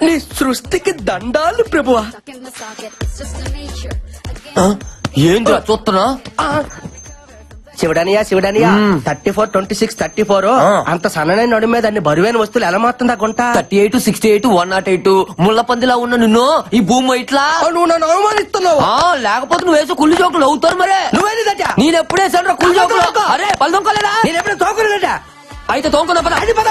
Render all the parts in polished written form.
నీ సృష్టికి దండాలు ప్రభువా. ఏంద్రా చూస్తున్నా? శివుడనియా 34, 26, 34 అంత సన్ననైన నడు మీద అన్ని బరువైన వస్తువులు ఎలా మొత్తం గుంట? 38, 68, 108 ముళ్ళ పందిలా ఉన్న నిన్ను ఈ భూమి ఇట్లా నువ్వు నన్ను అవమానిస్తున్నావు. లేకపోతే నువ్వు వేసే కుళ్ళు జోకులు అవుతారు మరే. నువ్వేందట? నేను ఎప్పుడేసాను కుళ్ళు జోకులు? అరే పల్లెకోలేదా? నేను ఎప్పుడూ తోకలేదట. అయితే తోముకున్నా పద. అది పద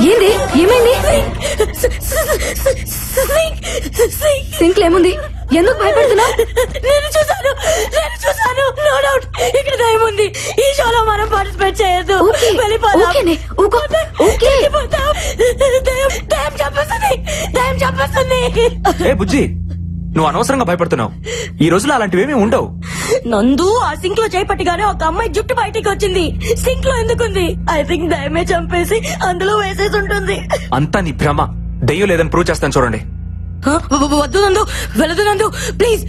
ఏంది? ఏమైంది? సింక్ ఏముంది? ఎందుకు భయపడుతున్నావు? నేను చూసాను. నో డౌట్ ఇక్కడ దయ్యం ఉంది. ఈ షోలో మనం పార్టిసిపేట్ చేయొద్దు. దయ్యం చంపేస్తుంది. ఏ బుజ్జి, నువ్వు అనవసరంగా భయపడుతున్నావు. ఈ రోజులో అలాంటివేమీ ఉండవు. నందు ఆ సింక్ లో చేపట్టిగానే ఒక అమ్మాయి జుట్టు బయటికి వచ్చింది. సింక్ లో ఎందుకుంది? ఐ థింక్ దయ్యమే చంపేసి అందులో వేసేసి ఉంటుంది. అంతా నీ భ్రమ. దయ్యం లేదని ప్రూవ్ చేస్తాను చూడండి. వద్దు నందు, వెళ్ళదు నందు, ప్లీజ్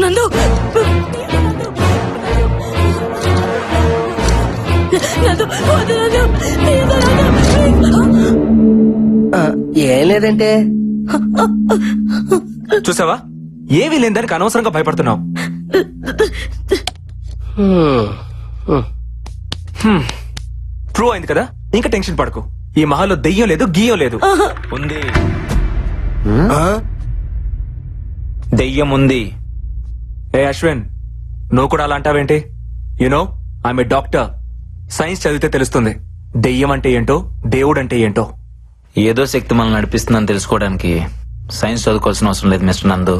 నందు. ఏం లేదంటే చూసావా, ఏమీ లేని దానికి అనవసరంగా భయపడుతున్నావు. ప్రూవ్ అయింది కదా, ఇంకా టెన్షన్ పడకు. ఈ మహల్లో దెయ్యం లేదు, గీయం లేదు. ఉంది, దెయ్యం ఉంది. ఏ అశ్విన్, నువ్వు కూడా అలా అంటావేంటి? You know I'm a doctor. Science చదివితే తెలుస్తుంది దెయ్యం అంటే ఏంటో, దేవుడు అంటే ఏంటో. ఏదో శక్తి మనల్ని నడిపిస్తుందని తెలుసుకోవడానికి సైన్స్ చదువుకోవాల్సిన అవసరం లేదు మిస్టర్ నందు.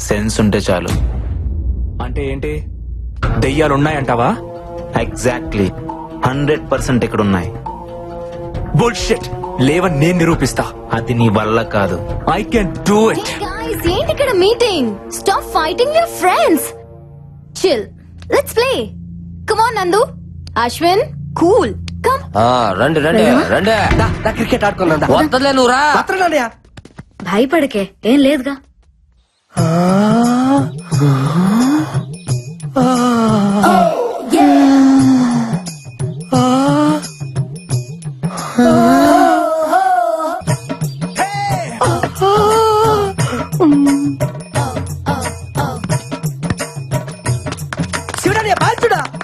సెన్స్ ఉంటే చాలు. అంటే ఏంటి? దెయ్యాలున్నాయంటావా? ఎగ్జాక్ట్లీ 100% ఇక్కడ ఉన్నాయి. బుల్షిట్. లేవని నేను నిరూపిస్తా. అది నీ వల్ల కాదు. I can do it. ఏంటి ఇక్కడ meeting? Stop fighting your friends. Chill, let's play. Come on నందు, అశ్విన్, కూల్, కమ్. రండి రండి రండి. క్రికెట్ ఆడుకుందా? వద్దలే నువ్వు రా. భయపడకే, ఏం లేదుగా.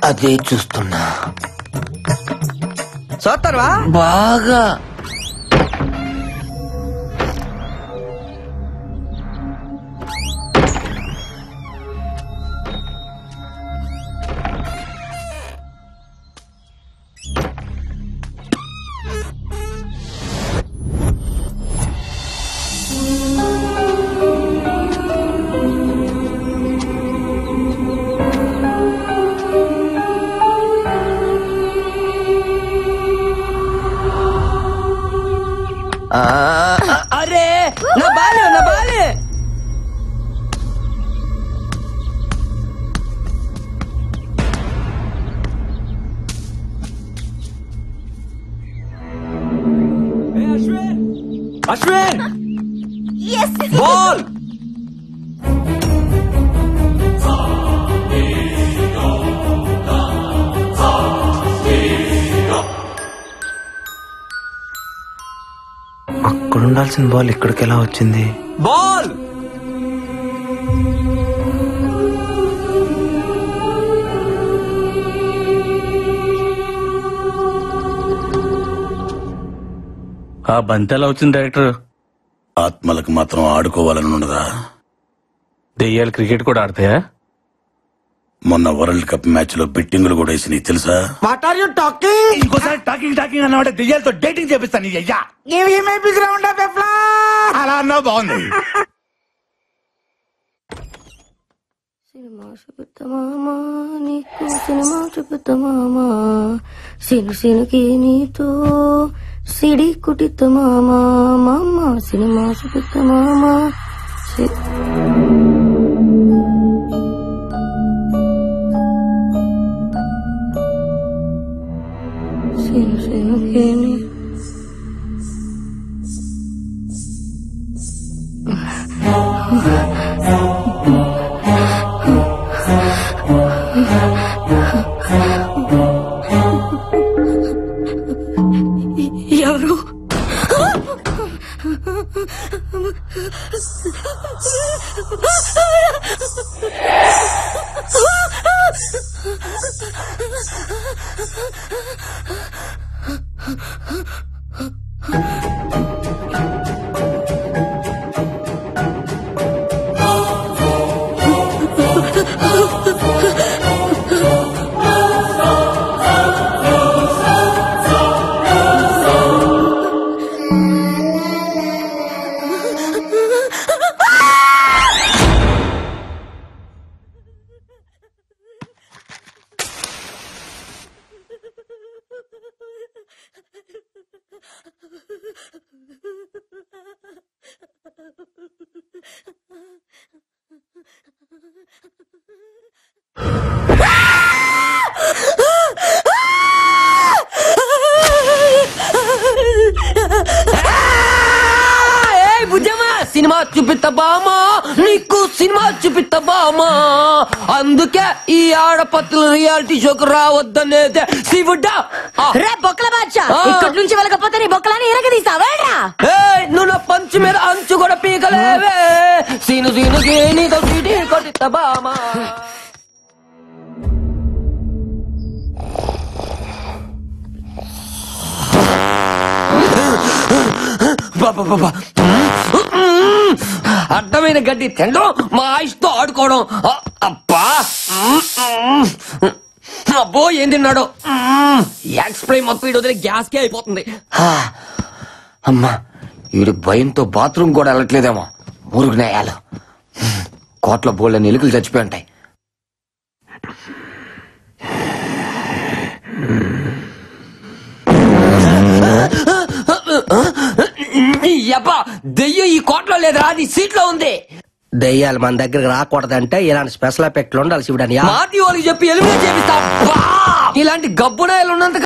అదే చూస్తున్నా. చూస్తారా బాగా? నా బాలే అశ్విన్ బాల్ అక్కడ ఉండాల్సిన బాల్ ఇక్కడికి ఎలా వచ్చింది? బాల్ ఆ బంతి ఎలా వచ్చింది డైరెక్టర్? ఆత్మలకు మాత్రం ఆడుకోవాలని ఉండదా? దెయ్యాలు క్రికెట్ కూడా ఆడతాయా? మొన్న వరల్డ్ కప్ మ్యాచ్ లో బెట్టింగులు కూడా వేసినాయి తెలుసా? What are you talking? ఇంకోసారి టాకింగ్ అన్నమాట దెయ్యాలతో డేటింగ్ చేపిస్తాను. అయ్యా అలా అన్నా బాగుంది. సినిమా చూపుతామా నీకు సినిమా చూపుతామా సినుకి నీతో సిడి కుటితమామా మామ సినిమా చూపుతామా సినుకి ఎవరు సినిమా చూపిస్తా బామా నీకు సినిమా చూపిస్తా బామా అందుకే ఈ ఆడపత్తుల రియాలిటీ షోకు రావద్దనేదే శివుడా రే బొక్కల బాద్షా ఇక్కడి నుంచి వెళ్ళకపోతే నీ బొక్కలని ఇరగదీస్తావా? నువ్వు నా పంచు మీద అంచు కూడా పీకలేవే సీనుకి నీతో సిటీ కొట్టిస్తా బామా. అడ్డమైన గడ్డి తినడం మా ఆయుష్తో ఆడుకోవడం అబ్బా అబ్బో ఏం తిన్నాడు ఎక్స్ప్రే మొత్తం వదిలే గ్యాస్ కే అయిపోతుంది. అమ్మా వీడి భయంతో బాత్రూమ్ కూడా వెళ్ళట్లేదేమో. మురుగు నేయాలు కోట్ల బోళ్ళని ఎలుకలు చచ్చిపోయి ఉంటాయి. దెయ్యం ఈ కోట్లో లేదురా, అది సీట్లో ఉంది. దెయ్యాలు మన దగ్గరకు రాకూడదంటే ఇలాంటి స్పెషల్ ఎఫెక్ట్లు ఉండాలి శివుడని మాటి వాళ్ళకి చెప్పి ఎలిమినేట్ చేపిస్తా. ఇలాంటి గబ్బునాయలు ఉన్నంత